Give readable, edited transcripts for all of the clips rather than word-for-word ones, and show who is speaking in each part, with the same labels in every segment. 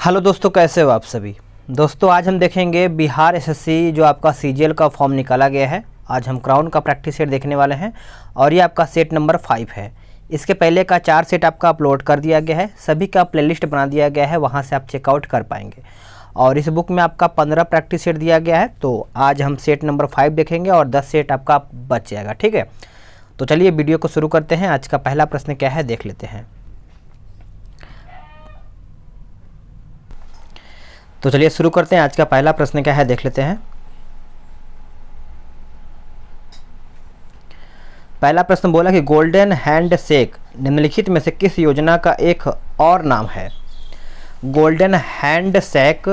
Speaker 1: Hello दोस्तों, कैसे हो आप सभी। दोस्तों आज हम देखेंगे बिहार एसएससी जो आपका सीजीएल का फॉर्म निकाला गया है। आज हम क्राउन का प्रैक्टिस सेट देखने वाले हैं और ये आपका सेट नंबर 5 है। इसके पहले का 4 सेट आपका अपलोड कर दिया गया है, सभी का प्लेलिस्ट बना दिया गया है, वहाँ से आप चेकआउट कर पाएंगे। और इस बुक में आपका 15 प्रैक्टिस सेट दिया गया है। तो आज हम सेट नंबर 5 देखेंगे और 10 सेट आपका बच जाएगा, ठीक है। तो चलिए वीडियो को शुरू करते हैं। आज का पहला प्रश्न क्या है देख लेते हैं। तो चलिए शुरू करते हैं। आज का पहला प्रश्न क्या है देख लेते हैं। पहला प्रश्न बोला कि गोल्डन हैंड शेक निम्नलिखित में से किस योजना का एक और नाम है। गोल्डन हैंड शेक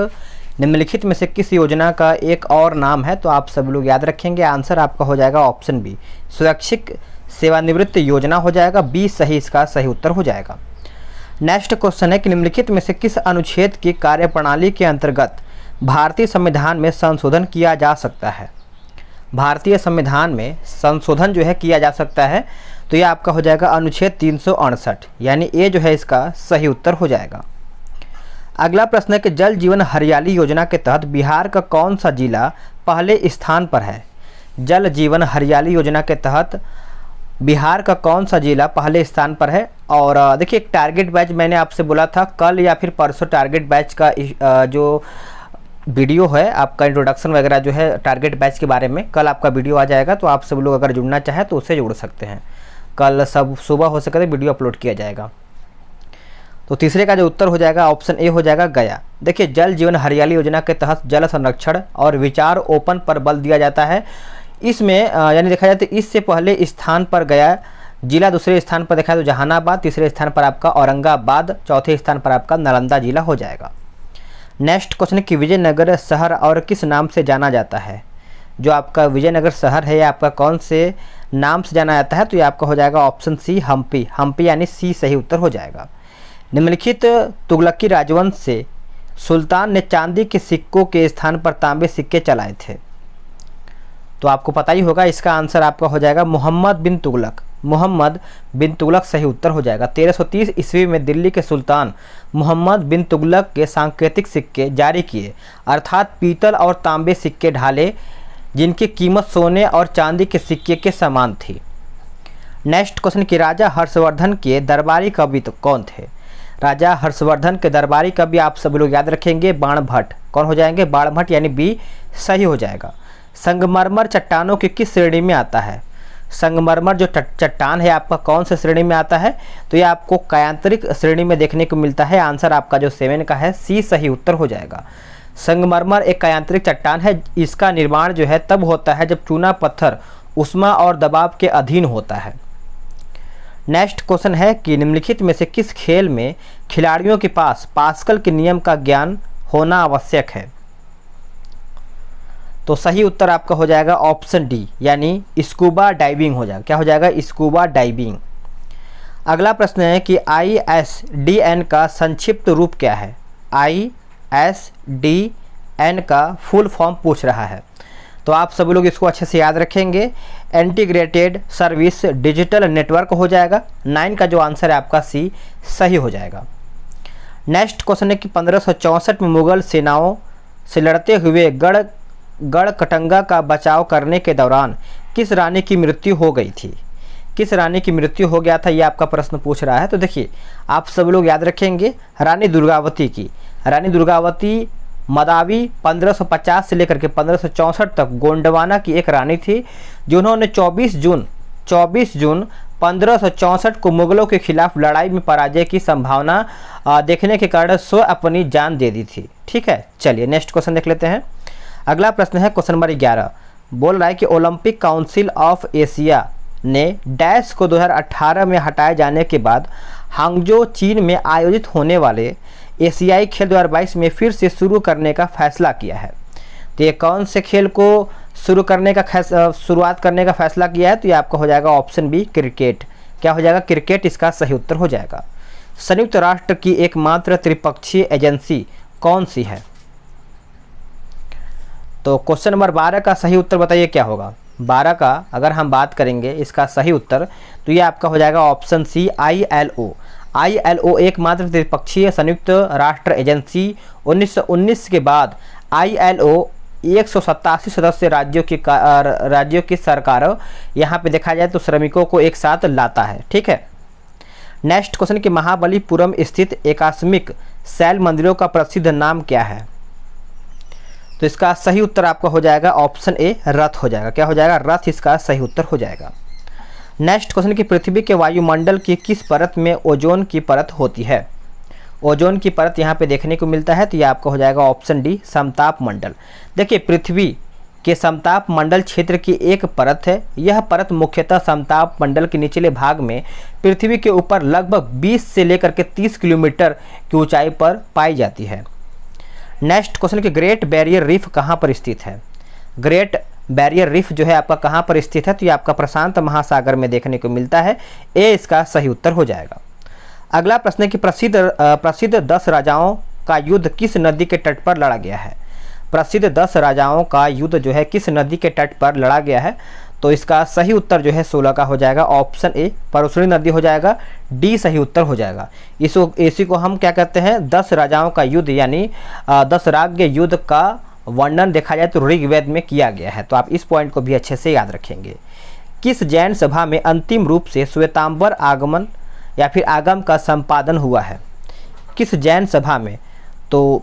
Speaker 1: निम्नलिखित में से किस योजना का एक और नाम है। तो आप सब लोग याद रखेंगे, आंसर आपका हो जाएगा ऑप्शन बी, स्वैच्छिक सेवानिवृत्ति योजना हो जाएगा। बी सही, इसका सही उत्तर हो जाएगा। नेक्स्ट क्वेश्चन है कि निम्नलिखित में से किस अनुच्छेद की कार्यप्रणाली के अंतर्गत भारतीय संविधान में संशोधन किया जा सकता है। भारतीय संविधान में संशोधन जो है किया जा सकता है, तो ये आपका हो जाएगा अनुच्छेद 368, यानी ये जो है इसका सही उत्तर हो जाएगा। अगला प्रश्न है कि जल जीवन हरियाली योजना के तहत बिहार का कौन सा जिला पहले स्थान पर है। जल जीवन हरियाली योजना के तहत बिहार का कौन सा जिला पहले स्थान पर है। और देखिए, एक टारगेट बैच मैंने आपसे बोला था कल या फिर परसों, टारगेट बैच का जो वीडियो है आपका इंट्रोडक्शन वगैरह जो है टारगेट बैच के बारे में, कल आपका वीडियो आ जाएगा। तो आप सब लोग अगर जुड़ना चाहें तो उससे जुड़ सकते हैं। कल सब सुबह हो सके तो वीडियो अपलोड किया जाएगा। तो तीसरे का जो उत्तर हो जाएगा ऑप्शन ए हो जाएगा गया। देखिए, जल जीवन हरियाली योजना के तहत जल संरक्षण और विचार ओपन पर बल दिया जाता है। इसमें यानी देखा जाए तो इससे पहले स्थान पर गया जिला, दूसरे स्थान पर देखा तो जहानाबाद, तीसरे स्थान पर आपका औरंगाबाद, चौथे स्थान पर आपका नालंदा जिला हो जाएगा। नेक्स्ट क्वेश्चन कि विजयनगर शहर और किस नाम से जाना जाता है। जो आपका विजयनगर शहर है आपका कौन से नाम से जाना जाता है। तो ये आपका हो जाएगा ऑप्शन सी, हम्पी। हम्पी यानी सी सही उत्तर हो जाएगा। निम्नलिखित तुगलकी राजवंश से सुल्तान ने चांदी के सिक्कों के स्थान पर तांबे सिक्के चलाए थे। तो आपको पता ही होगा, इसका आंसर आपका हो जाएगा मोहम्मद बिन तुगलक। मोहम्मद बिन तुगलक सही उत्तर हो जाएगा। 1330 ईस्वी में दिल्ली के सुल्तान मोहम्मद बिन तुगलक के सांकेतिक सिक्के जारी किए, अर्थात पीतल और तांबे सिक्के ढाले, जिनकी कीमत सोने और चांदी के सिक्के के समान थी। नेक्स्ट क्वेश्चन कि राजा हर्षवर्धन के दरबारी कवि तो कौन थे। राजा हर्षवर्धन के दरबारी कवि आप सब लोग याद रखेंगे बाणभट्ट। कौन हो जाएंगे? बाणभट्ट, यानी बी सही हो जाएगा। संगमरमर चट्टानों की किस श्रेणी में आता है। संगमरमर जो चट्टान है आपका कौन से श्रेणी में आता है। तो ये आपको कायांतरिक श्रेणी में देखने को मिलता है। आंसर आपका जो 7 का है सी सही उत्तर हो जाएगा। संगमरमर एक कायांतरिक चट्टान है। इसका निर्माण जो है तब होता है जब चूना पत्थर ऊष्मा और दबाव के अधीन होता है। नेक्स्ट क्वेश्चन है कि निम्नलिखित में से किस खेल में खिलाड़ियों के पास पास्कल के नियम का ज्ञान होना आवश्यक है। तो सही उत्तर आपका हो जाएगा ऑप्शन डी, यानी स्कूबा डाइविंग हो जाएगा। क्या हो जाएगा? Scuba diving. अगला प्रश्न है कि ISDN का संक्षिप्त रूप क्या है। ISDN का फुल फॉर्म पूछ रहा है, तो आप सब लोग इसको अच्छे से याद रखेंगे। इंटीग्रेटेड सर्विस डिजिटल नेटवर्क हो जाएगा। 9 का जो आंसर है आपका सी सही हो जाएगा। नेक्स्ट क्वेश्चन है कि 1564 में मुगल सेनाओं से लड़ते हुए गढ़कटंगा का बचाव करने के दौरान किस रानी की मृत्यु हो गई थी। किस रानी की मृत्यु हो गया था, ये आपका प्रश्न पूछ रहा है। तो देखिए, आप सब लोग याद रखेंगे रानी दुर्गावती की। रानी दुर्गावती मदावी 1550 से लेकर के 1564 तक गोंडवाना की एक रानी थी, जिन्होंने 24 जून 1564 को मुगलों के खिलाफ लड़ाई में पराजय की संभावना देखने के कारण स्वयं अपनी जान दे दी थी। ठीक है, चलिए नेक्स्ट क्वेश्चन देख लेते हैं। अगला प्रश्न है क्वेश्चन नंबर 11, बोल रहा है कि ओलंपिक काउंसिल ऑफ एशिया ने डैश को 2018 में हटाए जाने के बाद हांगजो चीन में आयोजित होने वाले एशियाई खेल 2022 में फिर से शुरू करने का फैसला किया है। तो ये कौन से खेल को शुरुआत करने का फैसला किया है। तो ये आपका हो जाएगा ऑप्शन बी, क्रिकेट। क्या हो जाएगा? क्रिकेट इसका सही उत्तर हो जाएगा। संयुक्त राष्ट्र की एकमात्र त्रिपक्षीय एजेंसी कौन सी है। तो क्वेश्चन नंबर 12 का सही उत्तर बताइए क्या होगा। 12 का अगर हम बात करेंगे इसका सही उत्तर, तो ये आपका हो जाएगा ऑप्शन सी, ILO। ILO एकमात्र त्रिपक्षीय संयुक्त राष्ट्र एजेंसी 1919 के बाद ILO 187 सदस्य राज्यों की सरकारों यहाँ पे देखा जाए तो श्रमिकों को एक साथ लाता है। ठीक है, नेक्स्ट क्वेश्चन कि महाबलीपुरम स्थित एकाश्मिक शैल मंदिरों का प्रसिद्ध नाम क्या है? तो इसका सही उत्तर आपका हो जाएगा ऑप्शन ए रथ हो जाएगा। क्या हो जाएगा? रथ इसका सही उत्तर हो जाएगा। नेक्स्ट क्वेश्चन कि पृथ्वी के वायुमंडल की किस परत में ओजोन की परत होती है? ओजोन की परत यहाँ पे देखने को मिलता है, तो ये आपका हो जाएगा ऑप्शन डी समताप मंडल। देखिए, पृथ्वी के समताप मंडल क्षेत्र की एक परत है। यह परत मुख्यतः समताप मंडल के निचले भाग में पृथ्वी के ऊपर लगभग 20 से लेकर के 30 किलोमीटर की ऊंचाई पर पाई जाती है। नेक्स्ट क्वेश्चन कि ग्रेट बैरियर रीफ कहाँ पर स्थित है? ग्रेट बैरियर रीफ जो है आपका कहाँ पर स्थित है? तो ये आपका प्रशांत महासागर में देखने को मिलता है। ए इसका सही उत्तर हो जाएगा। अगला प्रश्न है कि प्रसिद्ध 10 राजाओं का युद्ध किस नदी के तट पर लड़ा गया है? प्रसिद्ध 10 राजाओं का युद्ध जो है किस नदी के तट पर लड़ा गया है? तो इसका सही उत्तर जो है 16 का हो जाएगा ऑप्शन ए परशुनी नदी हो जाएगा। डी सही उत्तर हो जाएगा। इसी को हम क्या कहते हैं? 10 राजाओं का युद्ध यानी 10 राज्य युद्ध का वर्णन देखा जाए तो ऋग्वेद में किया गया है। तो आप इस पॉइंट को भी अच्छे से याद रखेंगे। किस जैन सभा में अंतिम रूप से श्वेतांबर आगमन या फिर आगम का संपादन हुआ है? किस जैन सभा में? तो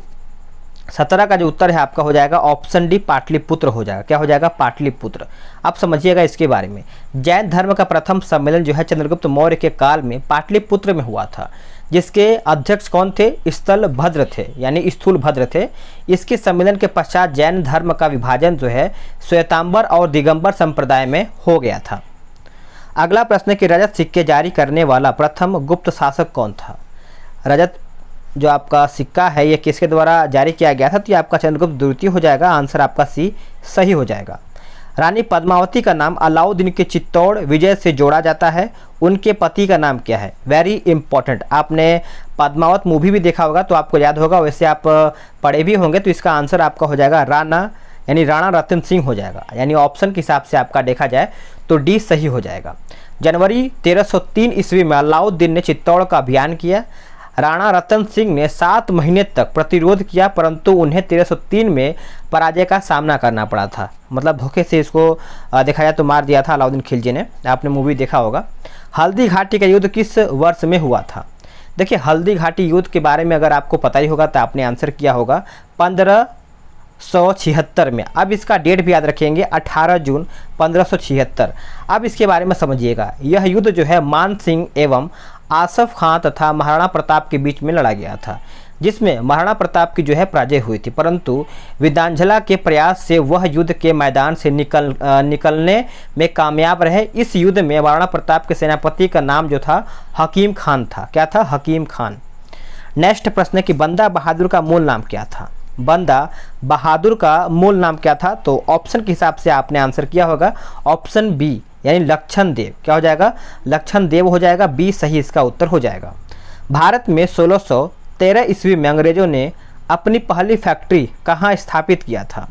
Speaker 1: 17 का जो उत्तर है आपका हो जाएगा ऑप्शन डी पाटलिपुत्र हो जाएगा। क्या हो जाएगा? पाटलिपुत्र। आप समझिएगा इसके बारे में। जैन धर्म का प्रथम सम्मेलन जो है चंद्रगुप्त मौर्य के काल में पाटलिपुत्र में हुआ था, जिसके अध्यक्ष कौन थे? स्थलभद्र थे, यानी स्थूलभद्र थे। इसके सम्मेलन के पश्चात जैन धर्म का विभाजन जो है श्वेतांबर और दिगंबर संप्रदाय में हो गया था। अगला प्रश्न है कि रजत सिक्के जारी करने वाला प्रथम गुप्त शासक कौन था? रजत जो आपका सिक्का है ये किसके द्वारा जारी किया गया था? तो ये आपका चंद्रगुप्त द्वितीय हो जाएगा। आंसर आपका सी सही हो जाएगा। रानी पद्मावती का नाम अलाउद्दीन के चित्तौड़ विजय से जोड़ा जाता है। उनके पति का नाम क्या है? Very important. आपने पद्मावत मूवी भी देखा होगा तो आपको याद होगा, वैसे आप पढ़े भी होंगे। तो इसका आंसर आपका हो जाएगा राणा रतन सिंह हो जाएगा। यानी ऑप्शन के हिसाब से आपका देखा जाए तो डी सही हो जाएगा। जनवरी 1303 ईस्वी में अलाउद्दीन ने चित्तौड़ का अभियान किया। राणा रतन सिंह ने 7 महीने तक प्रतिरोध किया, परंतु उन्हें 1303 में पराजय का सामना करना पड़ा था। मतलब धोखे से इसको देखा जाए तो मार दिया था अलाउद्दीन खिलजी ने। आपने मूवी देखा होगा। हल्दी घाटी का युद्ध किस वर्ष में हुआ था? देखिए, हल्दी घाटी युद्ध के बारे में अगर आपको पता ही होगा तो आपने आंसर किया होगा 1576 में। अब इसका डेट भी याद रखेंगे 18 जून 1576। अब इसके बारे में समझिएगा। यह युद्ध जो है मान सिंह एवं आसफ खां तथा महाराणा प्रताप के बीच में लड़ा गया था, जिसमें महाराणा प्रताप की जो है पराजय हुई थी, परंतु विधानझला के प्रयास से वह युद्ध के मैदान से निकलने में कामयाब रहे। इस युद्ध में महाराणा प्रताप के सेनापति का नाम जो था हकीम खान था। क्या था? हकीम खान। नेक्स्ट प्रश्न है कि बंदा बहादुर का मूल नाम क्या था? बंदा बहादुर का मूल नाम क्या था? तो ऑप्शन के हिसाब से आपने आंसर किया होगा ऑप्शन बी यानी लक्षण देव। क्या हो जाएगा? लक्षण देव हो जाएगा। बी सही इसका उत्तर हो जाएगा। भारत में 1613 ईस्वी में अंग्रेजों ने अपनी पहली फैक्ट्री कहाँ स्थापित किया था?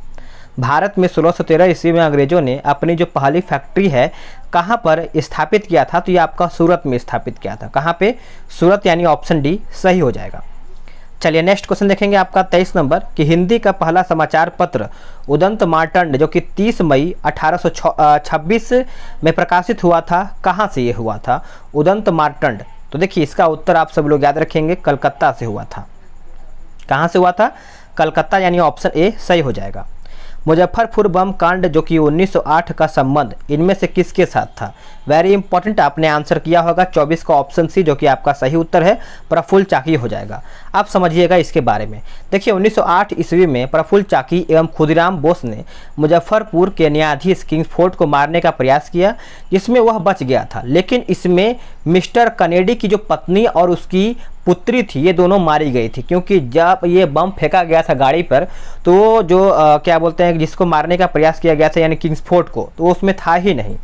Speaker 1: भारत में 1613 ईस्वी में अंग्रेजों ने अपनी जो पहली फैक्ट्री है कहाँ पर स्थापित किया था? तो ये आपका सूरत में स्थापित किया था। कहाँ पे? सूरत, यानी ऑप्शन डी सही हो जाएगा। चलिए नेक्स्ट क्वेश्चन देखेंगे आपका 23 नंबर कि हिंदी का पहला समाचार पत्र उदंत मार्तंड जो कि 30 मई 1826 में प्रकाशित हुआ था, कहाँ से ये हुआ था? उदंत मार्तंड। तो देखिए इसका उत्तर आप सब लोग याद रखेंगे, कलकत्ता से हुआ था। कहाँ से हुआ था? कलकत्ता, यानी ऑप्शन ए सही हो जाएगा। मुजफ्फरपुर बम कांड जो कि 1908 का संबंध इनमें से किसके साथ था? Very important. आपने आंसर किया होगा 24 का ऑप्शन सी, जो कि आपका सही उत्तर है, प्रफुल्ल चाकी हो जाएगा। आप समझिएगा इसके बारे में। देखिए 1908 ईस्वी में प्रफुल्ल चाकी एवं खुदीराम बोस ने मुजफ्फरपुर के न्यायाधीश किंग्सफोर्ड को मारने का प्रयास किया, जिसमें वह बच गया था, लेकिन इसमें मिस्टर कनेडी की जो पत्नी और उसकी पुत्री थी ये दोनों मारी गई थी, क्योंकि जब ये बम फेंका गया था गाड़ी पर तो जो क्या बोलते हैं जिसको मारने का प्रयास किया गया था यानी किंग्सफोर्ड को, तो उसमें था ही नहीं।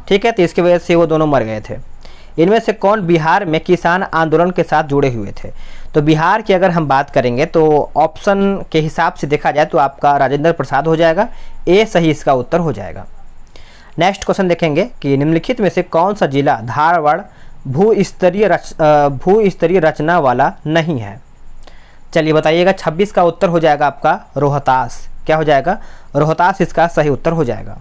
Speaker 1: ठीक है, तो इसकी वजह से वो दोनों मर गए थे। इनमें से कौन बिहार में किसान आंदोलन के साथ जुड़े हुए थे? तो बिहार की अगर हम बात करेंगे तो ऑप्शन के हिसाब से देखा जाए तो आपका राजेंद्र प्रसाद हो जाएगा। ए सही इसका उत्तर हो जाएगा। नेक्स्ट क्वेश्चन देखेंगे कि निम्नलिखित में से कौन सा जिला धारवाड़ भू स्तरीय रचना वाला नहीं है। चलिए बताइएगा, 26 का उत्तर हो जाएगा आपका रोहतास। क्या हो जाएगा? रोहतास इसका सही उत्तर हो जाएगा।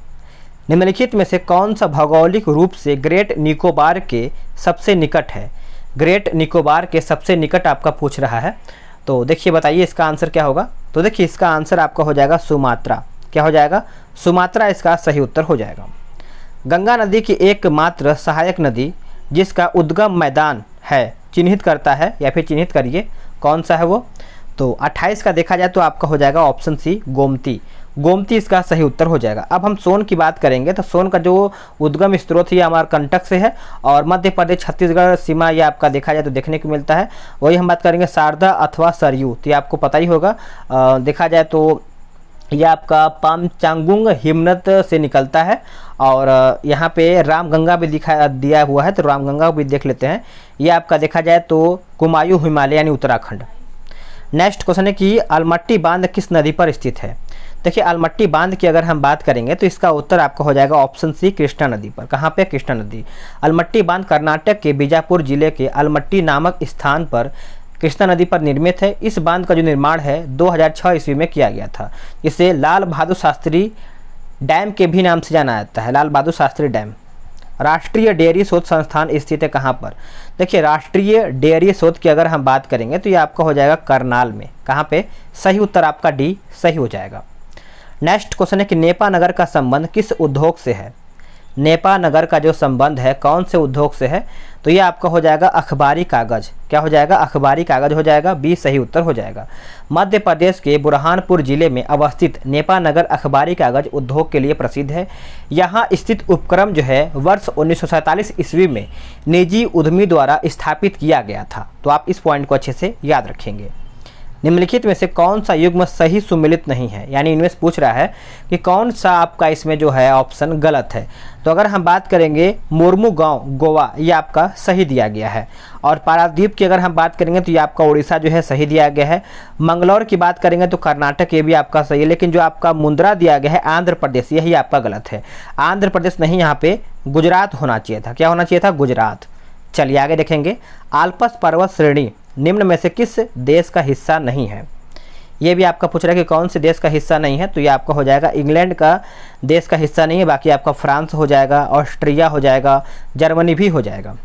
Speaker 1: निम्नलिखित में से कौन सा भौगोलिक रूप से ग्रेट निकोबार के सबसे निकट है? ग्रेट निकोबार के सबसे निकट आपका पूछ रहा है, तो देखिए बताइए इसका आंसर क्या होगा। तो देखिए इसका आंसर आपका हो जाएगा सुमात्रा। क्या हो जाएगा? सुमात्रा इसका सही उत्तर हो जाएगा। गंगा नदी की एकमात्र सहायक नदी जिसका उद्गम मैदान है चिन्हित करता है, या फिर चिन्हित करिए कौन सा है वो। तो 28 का देखा जाए तो आपका हो जाएगा ऑप्शन सी गोमती। गोमती इसका सही उत्तर हो जाएगा। अब हम सोन की बात करेंगे तो सोन का जो उद्गम स्रोत है हमारा कंटक से है, और मध्य प्रदेश छत्तीसगढ़ सीमा ये आपका देखा जाए तो देखने को मिलता है। वही हम बात करेंगे शारदा अथवा सरयू, तो ये आपको पता ही होगा। देखा जाए तो यह आपका पामचांगुंग हिमनद से निकलता है, और यहाँ पे रामगंगा भी दिया हुआ है, तो रामगंगा भी देख लेते हैं। ये आपका देखा जाए तो कुमायूं हिमालय यानी उत्तराखंड। नेक्स्ट क्वेश्चन है कि अलमट्टी बांध किस नदी पर स्थित है? देखिए अलमट्टी बांध की अगर हम बात करेंगे तो इसका उत्तर आपका हो जाएगा ऑप्शन सी कृष्णा नदी पर। कहाँ पे? कृष्णा नदी। अलमट्टी बांध कर्नाटक के बीजापुर जिले के अलमट्टी नामक स्थान पर कृष्णा नदी पर निर्मित है। इस बांध का जो निर्माण है 2006 ईस्वी में किया गया था। इसे लाल बहादुर शास्त्री डैम के भी नाम से जाना जाता है, लाल बहादुर शास्त्री डैम। राष्ट्रीय डेयरी शोध संस्थान स्थित है कहाँ पर? देखिए राष्ट्रीय डेयरी शोध की अगर हम बात करेंगे तो ये आपका हो जाएगा करनाल में। कहाँ पे? सही उत्तर आपका डी सही हो जाएगा। नेक्स्ट क्वेश्चन है कि नेपा नगर का संबंध किस उद्योग से है? नेपा नगर का जो संबंध है कौन से उद्योग से है? तो ये आपका हो जाएगा अखबारी कागज। क्या हो जाएगा? अखबारी कागज हो जाएगा, बी सही उत्तर हो जाएगा। मध्य प्रदेश के बुरहानपुर जिले में अवस्थित नेपा नगर अखबारी कागज उद्योग के लिए प्रसिद्ध है। यहाँ स्थित उपक्रम जो है वर्ष 1947 ईस्वी में निजी उद्यमी द्वारा स्थापित किया गया था। तो आप इस पॉइंट को अच्छे से याद रखेंगे। निम्नलिखित में से कौन सा युग्म सही सुमेलित नहीं है? यानी इनमें से पूछ रहा है कि कौन सा आपका इसमें जो है ऑप्शन गलत है। तो अगर हम बात करेंगे मुर्मू गांव गोवा, ये आपका सही दिया गया है। और पारादीप की अगर हम बात करेंगे तो ये आपका उड़ीसा जो है सही दिया गया है। मंगलौर की बात करेंगे तो कर्नाटक, ये भी आपका सही है। लेकिन जो आपका मुंद्रा दिया गया है आंध्र प्रदेश, यही आपका गलत है। आंध्र प्रदेश नहीं, यहाँ पे गुजरात होना चाहिए था। क्या होना चाहिए था? गुजरात। चलिए आगे देखेंगे। आल्पस पर्वत श्रेणी निम्न में से किस देश का हिस्सा नहीं है? ये भी आपका पूछ रहा है कि कौन से देश का हिस्सा नहीं है। तो ये आपका हो जाएगा इंग्लैंड का देश का हिस्सा नहीं है। बाकी आपका फ्रांस हो जाएगा, ऑस्ट्रिया हो जाएगा, जर्मनी भी हो जाएगा।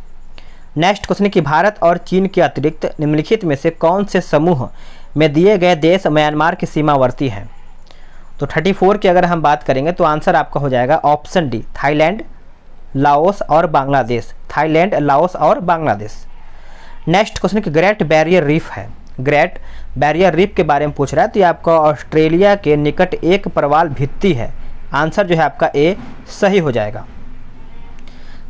Speaker 1: नेक्स्ट क्वेश्चन है कि भारत और चीन के अतिरिक्त निम्नलिखित में से कौन से समूह में दिए गए देश म्यांमार के सीमावर्ती हैं? तो 34 की अगर हम बात करेंगे तो आंसर आपका हो जाएगा ऑप्शन डी थाईलैंड, लाओस और बांग्लादेश। थाईलैंड, लाओस और बांग्लादेश। नेक्स्ट क्वेश्चन कि ग्रेट बैरियर रीफ है। ग्रेट बैरियर रीफ के बारे में पूछ रहा है, तो ये आपका ऑस्ट्रेलिया के निकट एक प्रवाल भित्ति है। आंसर जो है आपका ए सही हो जाएगा।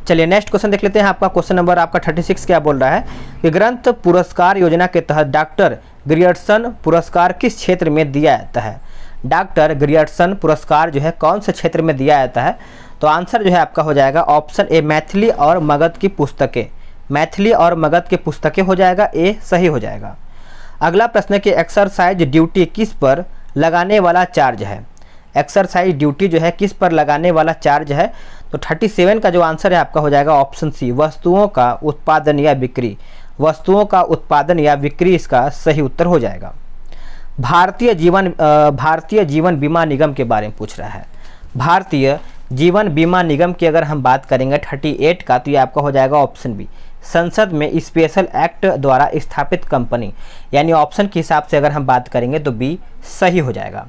Speaker 1: चलिए नेक्स्ट क्वेश्चन देख लेते हैं। आपका क्वेश्चन नंबर आपका 36 क्या बोल रहा है कि ग्रंथ पुरस्कार योजना के तहत डॉक्टर ग्रियर्सन पुरस्कार किस क्षेत्र में दिया जाता है? डॉक्टर ग्रियर्सन पुरस्कार जो है कौन से क्षेत्र में दिया जाता है? तो आंसर जो है आपका हो जाएगा ऑप्शन ए मैथिली और मगध की पुस्तकें। मैथिली और मगध की पुस्तकें हो जाएगा, ए सही हो जाएगा। अगला प्रश्न है कि एक्सरसाइज ड्यूटी किस पर लगाने वाला चार्ज है? एक्सरसाइज ड्यूटी जो है किस पर लगाने वाला चार्ज है? तो 37 का जो आंसर है आपका हो जाएगा ऑप्शन सी वस्तुओं का उत्पादन या बिक्री। वस्तुओं का उत्पादन या बिक्री इसका सही उत्तर हो जाएगा। भारतीय जीवन बीमा निगम के बारे में पूछ रहा है। भारतीय जीवन बीमा निगम की अगर हम बात करेंगे 38 का, तो ये आपका हो जाएगा ऑप्शन बी संसद में स्पेशल एक्ट द्वारा स्थापित कंपनी। यानी ऑप्शन के हिसाब से अगर हम बात करेंगे तो बी सही हो जाएगा।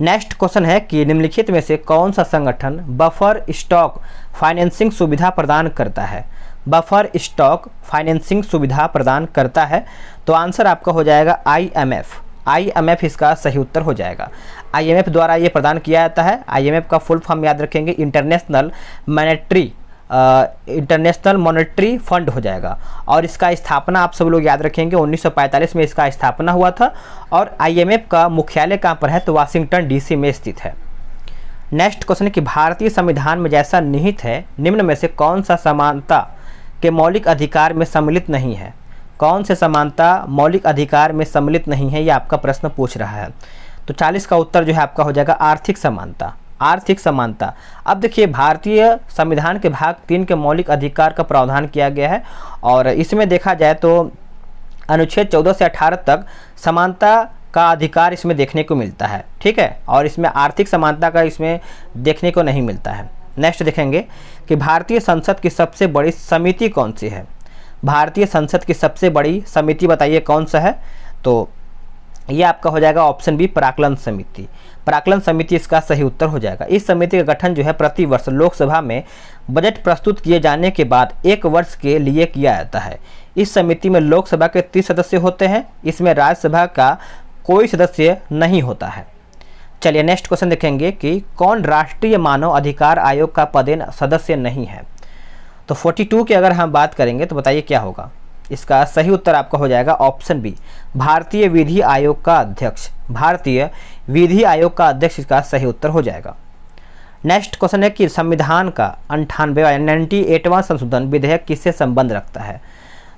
Speaker 1: नेक्स्ट क्वेश्चन है कि निम्नलिखित में से कौन सा संगठन बफर स्टॉक फाइनेंसिंग सुविधा प्रदान करता है? बफर स्टॉक फाइनेंसिंग सुविधा प्रदान करता है, तो आंसर आपका हो जाएगा आईएमएफ। आईएमएफ इसका सही उत्तर हो जाएगा। आईएमएफ द्वारा ये प्रदान किया जाता है। आईएमएफ का फुल फॉर्म याद रखेंगे, इंटरनेशनल मॉनेटरी फंड हो जाएगा। और इसका स्थापना आप सब लोग याद रखेंगे 1945 में इसका स्थापना हुआ था। और आईएमएफ का मुख्यालय कहाँ पर है? तो वाशिंगटन डीसी में स्थित है। नेक्स्ट क्वेश्चन है कि भारतीय संविधान में जैसा निहित है निम्न में से कौन सा समानता के मौलिक अधिकार में सम्मिलित नहीं है? कौन से समानता मौलिक अधिकार में सम्मिलित नहीं है, ये आपका प्रश्न पूछ रहा है। तो 40 का उत्तर जो है आपका हो जाएगा आर्थिक समानता। आर्थिक समानता। अब देखिए भारतीय संविधान के भाग 3 के मौलिक अधिकार का प्रावधान किया गया है और इसमें देखा जाए तो अनुच्छेद 14 से 18 तक समानता का अधिकार इसमें देखने को मिलता है, ठीक है, और इसमें आर्थिक समानता का इसमें देखने को नहीं मिलता है। नेक्स्ट देखेंगे कि भारतीय संसद की सबसे बड़ी समिति कौन सी है। भारतीय संसद की सबसे बड़ी समिति बताइए कौन सा है, तो ये आपका हो जाएगा ऑप्शन बी प्राक्कलन समिति। प्राक्कलन समिति इसका सही उत्तर हो जाएगा। इस समिति का गठन जो है प्रति वर्ष लोकसभा में बजट प्रस्तुत किए जाने के बाद 1 वर्ष के लिए किया जाता है। इस समिति में लोकसभा के 30 सदस्य होते हैं, इसमें राज्यसभा का कोई सदस्य नहीं होता है। चलिए नेक्स्ट क्वेश्चन देखेंगे कि कौन राष्ट्रीय मानव अधिकार आयोग का पदेन सदस्य नहीं है। तो 42 की अगर हम बात करेंगे तो बताइए क्या होगा। इसका सही उत्तर आपका हो जाएगा ऑप्शन बी भारतीय विधि आयोग का अध्यक्ष। भारतीय विधि आयोग का अध्यक्ष इसका सही उत्तर हो जाएगा। नेक्स्ट क्वेश्चन है कि संविधान का 98वां संशोधन विधेयक किससे संबंध रखता है।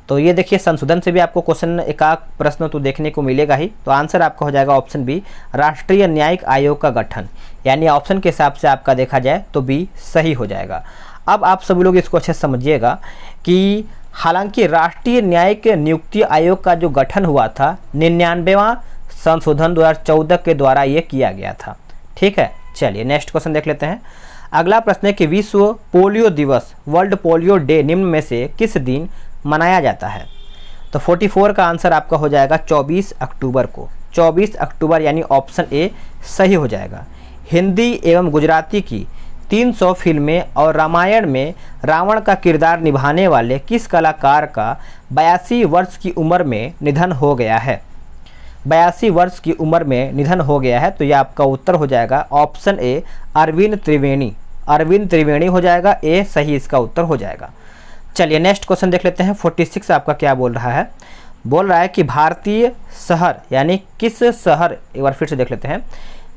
Speaker 1: तो ये देखिए संशोधन से भी आपको क्वेश्चन एक प्रश्न तो देखने को मिलेगा ही। तो आंसर आपका हो जाएगा ऑप्शन बी राष्ट्रीय न्यायिक आयोग का गठन, यानी ऑप्शन के हिसाब से आपका देखा जाए तो बी सही हो जाएगा। अब आप सभी लोग इसको अच्छे से समझिएगा कि हालांकि राष्ट्रीय न्यायिक नियुक्ति आयोग का जो गठन हुआ था 99वां संशोधन 2014 के द्वारा ये किया गया था, ठीक है। चलिए नेक्स्ट क्वेश्चन देख लेते हैं। अगला प्रश्न है कि विश्व पोलियो दिवस वर्ल्ड पोलियो डे निम्न में से किस दिन मनाया जाता है। तो 44 का आंसर आपका हो जाएगा 24 अक्टूबर को। 24 अक्टूबर यानी ऑप्शन ए सही हो जाएगा। हिंदी एवं गुजराती की 300 फिल्में और रामायण में रावण का किरदार निभाने वाले किस कलाकार का 82 वर्ष की उम्र में निधन हो गया है। 82 वर्ष की उम्र में निधन हो गया है, तो यह आपका उत्तर हो जाएगा ऑप्शन ए अरविंद त्रिवेणी। अरविंद त्रिवेणी हो जाएगा, ए सही इसका उत्तर हो जाएगा। चलिए नेक्स्ट क्वेश्चन देख लेते हैं। 46 आपका क्या बोल रहा है। बोल रहा है कि भारतीय शहर यानी किस शहर, एक बार फिर से देख लेते हैं,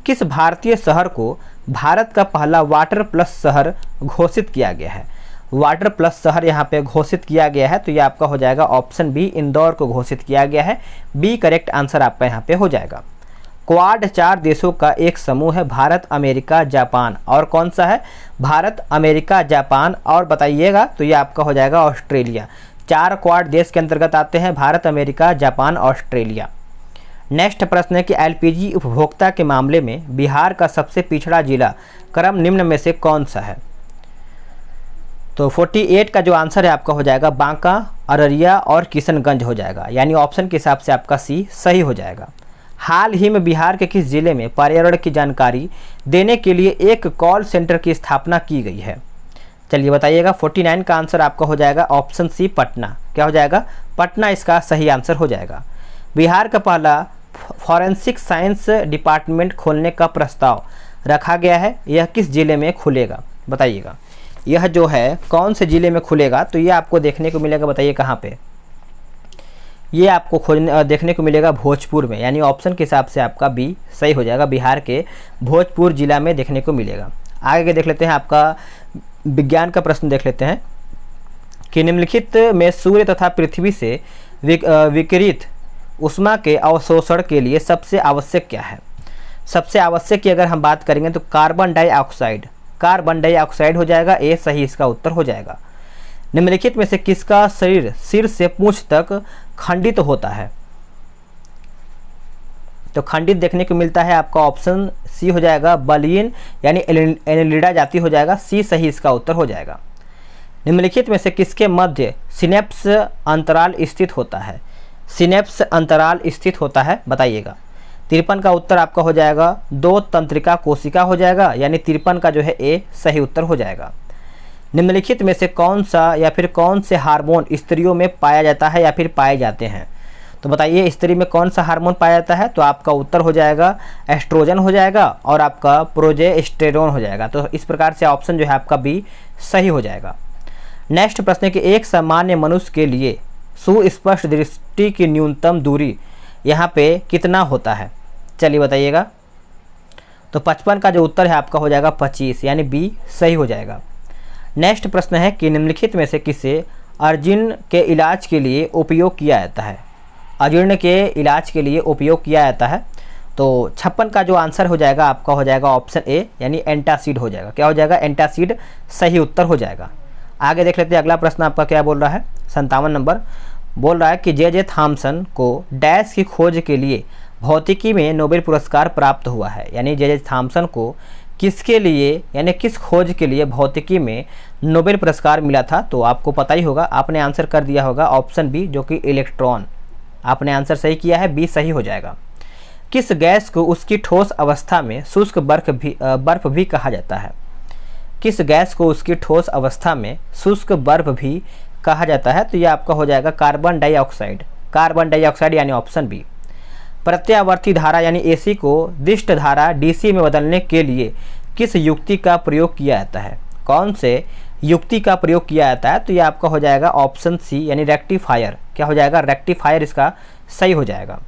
Speaker 1: किस भारतीय शहर को भारत का पहला वाटर प्लस शहर घोषित किया गया है। वाटर प्लस शहर यहाँ पे घोषित किया गया है, तो ये आपका हो जाएगा ऑप्शन बी इंदौर को घोषित किया गया है। बी करेक्ट आंसर आपका यहाँ पे हो जाएगा। क्वाड 4 देशों का एक समूह है, भारत अमेरिका जापान, और कौन सा है, भारत अमेरिका जापान, और बताइएगा तो ये आपका हो जाएगा ऑस्ट्रेलिया। 4 क्वाड देश के अंतर्गत आते हैं, Bharat America Japan Australia. Next प्रश्न है कि एलपीजी उपभोक्ता के मामले में बिहार का सबसे पिछड़ा जिला क्रम निम्न में से कौन सा है। तो 48 का जो आंसर है आपका हो जाएगा बांका, अररिया और किशनगंज हो जाएगा, यानी ऑप्शन के हिसाब से आपका सी सही हो जाएगा। हाल ही में बिहार के किस जिले में पर्यावरण की जानकारी देने के लिए एक कॉल सेंटर की स्थापना की गई है। चलिए बताइएगा। 49 का आंसर आपका हो जाएगा ऑप्शन सी पटना। क्या हो जाएगा, पटना इसका सही आंसर हो जाएगा। बिहार का पहला फॉरेंसिक साइंस डिपार्टमेंट खोलने का प्रस्ताव रखा गया है, यह किस जिले में खुलेगा बताइएगा। यह जो है कौन से जिले में खुलेगा, तो ये आपको देखने को मिलेगा, बताइए कहाँ पे। ये आपको देखने को मिलेगा भोजपुर में, यानी ऑप्शन के हिसाब से आपका बी सही हो जाएगा। बिहार के भोजपुर जिला में देखने को मिलेगा। आगे देख लेते हैं, आपका विज्ञान का प्रश्न देख लेते हैं कि निम्नलिखित में सूर्य तथा पृथ्वी से विकिरित उष्मा के अवशोषण के लिए सबसे आवश्यक क्या है। सबसे आवश्यक की अगर हम बात करेंगे तो कार्बन डाइऑक्साइड। कार्बन डाइऑक्साइड हो जाएगा, ए सही इसका उत्तर हो जाएगा। निम्नलिखित में से किसका शरीर सिर से पूंछ तक खंडित होता है। तो खंडित देखने को मिलता है आपका ऑप्शन सी हो जाएगा बलियन यानी एनेलिडा जाति हो जाएगा, सी सही इसका उत्तर हो जाएगा। निम्नलिखित में से किसके मध्य सिनेप्स अंतराल स्थित होता है। सिनेप्स अंतराल स्थित होता है बताइएगा। 53 का उत्तर आपका हो जाएगा 2 तंत्रिका कोशिका हो जाएगा, यानी 53 का जो है ए सही उत्तर हो जाएगा। निम्नलिखित में से कौन सा या फिर कौन से हार्मोन स्त्रियों में पाया जाता है या फिर पाए जाते हैं। तो बताइए स्त्री में कौन सा हार्मोन पाया जाता है, तो आपका उत्तर हो जाएगा एस्ट्रोजन हो जाएगा और आपका प्रोजेस्टेरोन हो जाएगा। तो इस प्रकार से ऑप्शन जो है आपका बी सही हो जाएगा। नेक्स्ट प्रश्न है कि एक सामान्य मनुष्य के लिए सुस्पष्ट दृष्टि की न्यूनतम दूरी यहाँ पे कितना होता है, चलिए बताइएगा। तो 55 का जो उत्तर है आपका हो जाएगा 25, यानी बी सही हो जाएगा। नेक्स्ट प्रश्न है कि निम्नलिखित में से किसे अर्जिन के इलाज के लिए उपयोग किया जाता है। अजीर्ण के इलाज के लिए उपयोग किया जाता है, तो 56 का जो आंसर हो जाएगा आपका हो जाएगा ऑप्शन ए यानी एंटासिड हो जाएगा। क्या हो जाएगा? एंटासिड सही उत्तर हो जाएगा। आगे देख लेते हैं अगला प्रश्न आपका क्या बोल रहा है। 57 नंबर बोल रहा है कि जे थॉमसन को डैश की खोज के लिए भौतिकी में नोबेल पुरस्कार प्राप्त हुआ है। यानी जे थॉमसन को किसके लिए यानी किस खोज के लिए भौतिकी में नोबेल पुरस्कार मिला था? तो आपको पता ही होगा, आपने आंसर कर दिया होगा ऑप्शन बी जो कि इलेक्ट्रॉन। आपने आंसर सही किया है, बी सही हो जाएगा। किस गैस को उसकी ठोस अवस्था में शुष्क बर्फ भी कहा जाता है? किस गैस को उसकी ठोस अवस्था में शुष्क बर्फ भी कहा जाता है? तो ये आपका हो जाएगा कार्बन डाइऑक्साइड। कार्बन डाइऑक्साइड यानी ऑप्शन बी। प्रत्यावर्ती धारा यानी एसी को दिष्ट धारा डीसी में बदलने के लिए किस युक्ति का प्रयोग किया जाता है? कौन से युक्ति का प्रयोग किया जाता है? तो ये आपका हो जाएगा ऑप्शन सी यानी रेक्टिफायर। क्या हो जाएगा? रेक्टिफायर इसका सही हो जाएगा।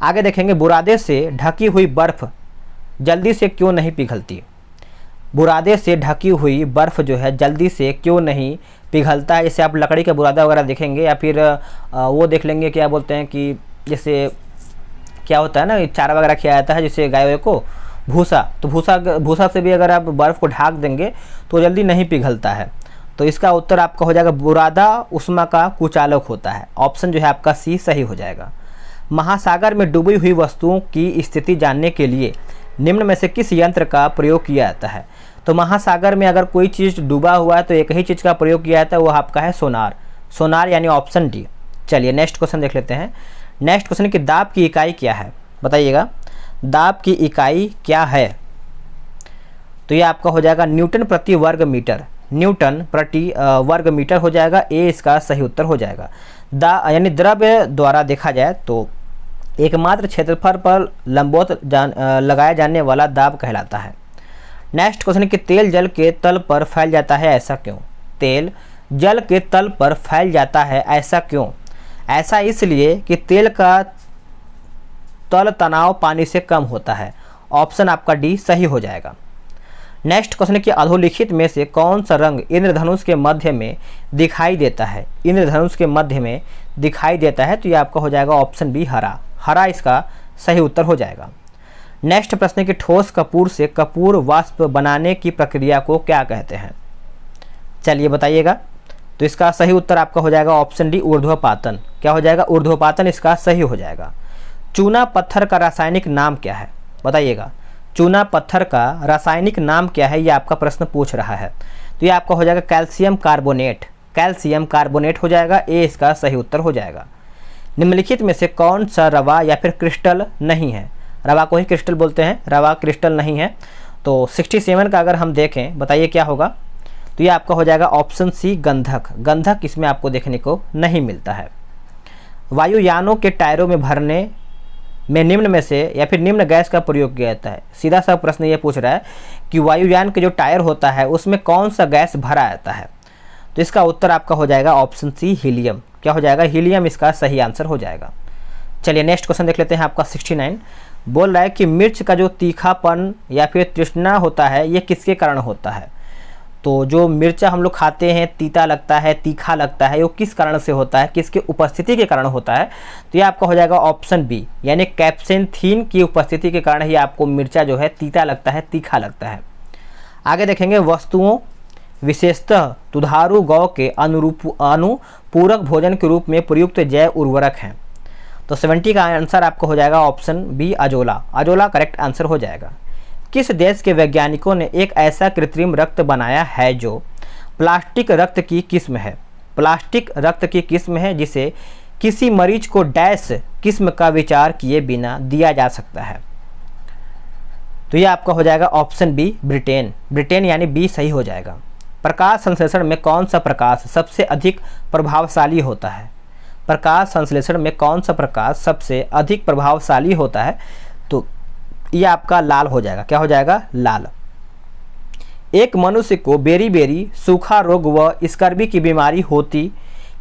Speaker 1: आगे देखेंगे बुरादे से ढकी हुई बर्फ जल्दी से क्यों नहीं पिघलती? बुरादे से ढकी हुई बर्फ जो है जल्दी से क्यों नहीं पिघलता है? जैसे आप लकड़ी का बुरादा वगैरह देखेंगे या फिर वो देख लेंगे, क्या बोलते हैं कि जैसे क्या होता है ना, चारा वगैरह खिलाया जाता है जैसे गायों को, भूसा, तो भूसा से भी अगर आप बर्फ़ को ढाक देंगे तो जल्दी नहीं पिघलता है। तो इसका उत्तर आपका हो जाएगा बुरादा उष्मा का कुचालक होता है। ऑप्शन जो है आपका सी सही हो जाएगा। महासागर में डूबी हुई वस्तुओं की स्थिति जानने के लिए निम्न में से किस यंत्र का प्रयोग किया जाता है? तो महासागर में अगर कोई चीज़ डूबा हुआ है तो एक ही चीज़ का प्रयोग किया जाता है, वो आपका है सोनार। सोनार यानी ऑप्शन डी। चलिए नेक्स्ट क्वेश्चन देख लेते हैं। नेक्स्ट क्वेश्चन कि दाब की इकाई क्या है? बताइएगा, दाब की इकाई क्या है? तो ये आपका हो जाएगा न्यूटन प्रति वर्ग मीटर। न्यूटन प्रति वर्ग मीटर हो जाएगा, ए इसका सही उत्तर हो जाएगा। यानी द्रव्य द्वारा देखा जाए तो एकमात्र क्षेत्रफल पर लंबवत लगाया जाने वाला दाब कहलाता है। नेक्स्ट क्वेश्चन कि तेल जल के तल पर फैल जाता है, ऐसा क्यों? तेल जल के तल पर फैल जाता है, ऐसा क्यों? ऐसा इसलिए कि तेल का तल तनाव पानी से कम होता है। ऑप्शन आपका डी सही हो जाएगा। नेक्स्ट क्वेश्चन कि अधोलिखित में से कौन सा रंग इंद्रधनुष के मध्य में दिखाई देता है? इंद्रधनुष के मध्य में दिखाई देता है, तो ये आपका हो जाएगा ऑप्शन बी हरा। हरा इसका सही उत्तर हो जाएगा। नेक्स्ट प्रश्न कि ठोस कपूर से कपूर वाष्प बनाने की प्रक्रिया को क्या कहते हैं? चलिए बताइएगा। तो इसका सही उत्तर आपका हो जाएगा ऑप्शन डी ऊर्ध्वपातन। क्या हो जाएगा? ऊर्ध्वपातन इसका सही हो जाएगा। चूना पत्थर का रासायनिक नाम क्या है? बताइएगा, चूना पत्थर का रासायनिक नाम क्या है? ये आपका प्रश्न पूछ रहा है। तो ये आपका हो जाएगा कैल्शियम कार्बोनेट। कैल्शियम कार्बोनेट हो जाएगा, ए इसका सही उत्तर हो जाएगा। निम्नलिखित में से कौन सा रवा या फिर क्रिस्टल नहीं है? रवा को ही क्रिस्टल बोलते हैं, रवा क्रिस्टल नहीं है। तो 67 का अगर हम देखें, बताइए क्या होगा? तो ये आपका हो जाएगा ऑप्शन सी गंधक। गंधक इसमें आपको देखने को नहीं मिलता है। वायुयानों के टायरों में भरने में निम्न में से या फिर निम्न गैस का प्रयोग किया जाता है। सीधा सा प्रश्न ये पूछ रहा है कि वायुयान के जो टायर होता है उसमें कौन सा गैस भरा जाता है? तो इसका उत्तर आपका हो जाएगा ऑप्शन सी हीलियम। क्या हो जाएगा? हीलियम इसका सही आंसर हो जाएगा। चलिए नेक्स्ट क्वेश्चन देख लेते हैं। आपका 69 बोल रहा है कि मिर्च का जो तीखापन या फिर तृष्णा होता है ये किसके कारण होता है? तो जो मिर्चा हम लोग खाते हैं, तीता लगता है, तीखा लगता है, वो किस कारण से होता है? किसके उपस्थिति के कारण होता है? तो ये आपका हो जाएगा ऑप्शन बी यानी कैप्सेंथीन की उपस्थिति के कारण ही आपको मिर्चा जो है तीता लगता है, तीखा लगता है। आगे देखेंगे वस्तुओं विशेषतः दुधारू गौ के अनुपूरक भोजन के रूप में प्रयुक्त जैव उर्वरक हैं। तो 70 का आंसर आपको हो जाएगा option B azolla. Azolla correct answer हो जाएगा। किस देश के वैज्ञानिकों ने एक ऐसा कृत्रिम रक्त बनाया है जो प्लास्टिक रक्त की किस्म है? प्लास्टिक रक्त की किस्म है जिसे किसी मरीज को डैश किस्म का विचार किए बिना दिया जा सकता है। तो ये आपका हो जाएगा ऑप्शन बी ब्रिटेन। ब्रिटेन यानी बी सही हो जाएगा। प्रकाश संश्लेषण में कौन सा प्रकाश सबसे अधिक प्रभावशाली होता है? प्रकाश संश्लेषण में कौन सा प्रकाश सबसे अधिक प्रभावशाली होता है? तो ये आपका लाल हो जाएगा। क्या हो जाएगा? लाल। एक मनुष्य को बेरी सूखा रोग व स्कर्वी की बीमारी होती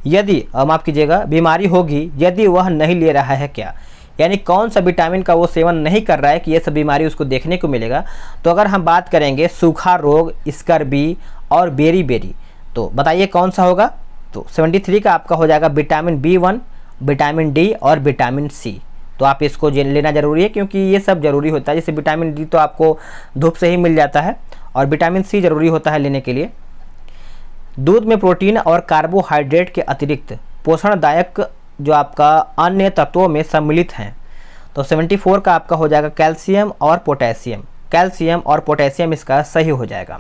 Speaker 1: यदि माफ कीजिएगा बीमारी होगी यदि वह नहीं ले रहा है क्या? यानी कौन सा विटामिन का वो सेवन नहीं कर रहा है कि ये सब बीमारी उसको देखने को मिलेगा? तो अगर हम बात करेंगे सूखा रोग, स्कर्वी और बेरी, तो बताइए कौन सा होगा? तो 73 का आपका हो जाएगा विटामिन B1, विटामिन डी और विटामिन सी। तो आप इसको लेना ज़रूरी है, क्योंकि ये सब ज़रूरी होता है। जैसे विटामिन डी तो आपको धूप से ही मिल जाता है, और विटामिन सी ज़रूरी होता है लेने के लिए। दूध में प्रोटीन और कार्बोहाइड्रेट के अतिरिक्त पोषणदायक जो आपका अन्य तत्वों में सम्मिलित हैं। तो 74 का आपका हो जाएगा कैल्शियम और पोटेशियम। कैल्शियम और पोटेशियम इसका सही हो जाएगा।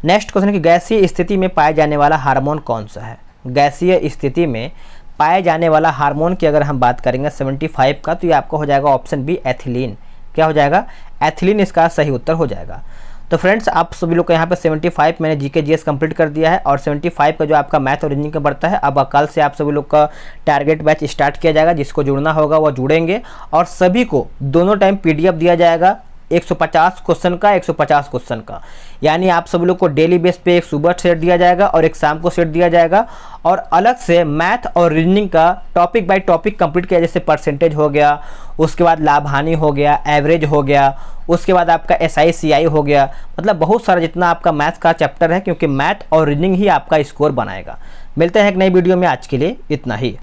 Speaker 1: नेक्स्ट क्वेश्चन है कि गैसीय स्थिति में पाए जाने वाला हार्मोन कौन सा है। गैसीय स्थिति में पाए जाने वाला हार्मोन की अगर हम बात करेंगे 75 का, तो ये आपका हो जाएगा ऑप्शन बी एथिलीन। क्या हो जाएगा? एथिलीन इसका सही उत्तर हो जाएगा। तो फ्रेंड्स, आप सभी लोग को यहाँ पे 75 मैंने जीके जीएस कंप्लीट कर दिया है, और 75 का जो आपका मैथ और रीजनिंग का बढ़ता है, अब कल से आप सभी लोग का टारगेट बैच स्टार्ट किया जाएगा। जिसको जुड़ना होगा वो जुड़ेंगे, और सभी को दोनों टाइम पीडीएफ दिया जाएगा 150 क्वेश्चन का, 150 क्वेश्चन का। यानी आप सभी लोग को डेली बेस पे एक सुबह सेट दिया जाएगा और एक शाम को सेट दिया जाएगा, और अलग से मैथ और रीजनिंग का टॉपिक बाय टॉपिक कंप्लीट किया। जैसे परसेंटेज हो गया, उसके बाद लाभ हानि हो गया, एवरेज हो गया, उसके बाद आपका एसआई सीआई हो गया। मतलब बहुत सारा जितना आपका मैथ का चैप्टर है, क्योंकि मैथ और रीजनिंग ही आपका स्कोर बनाएगा। मिलते हैं एक नई वीडियो में, आज के लिए इतना ही।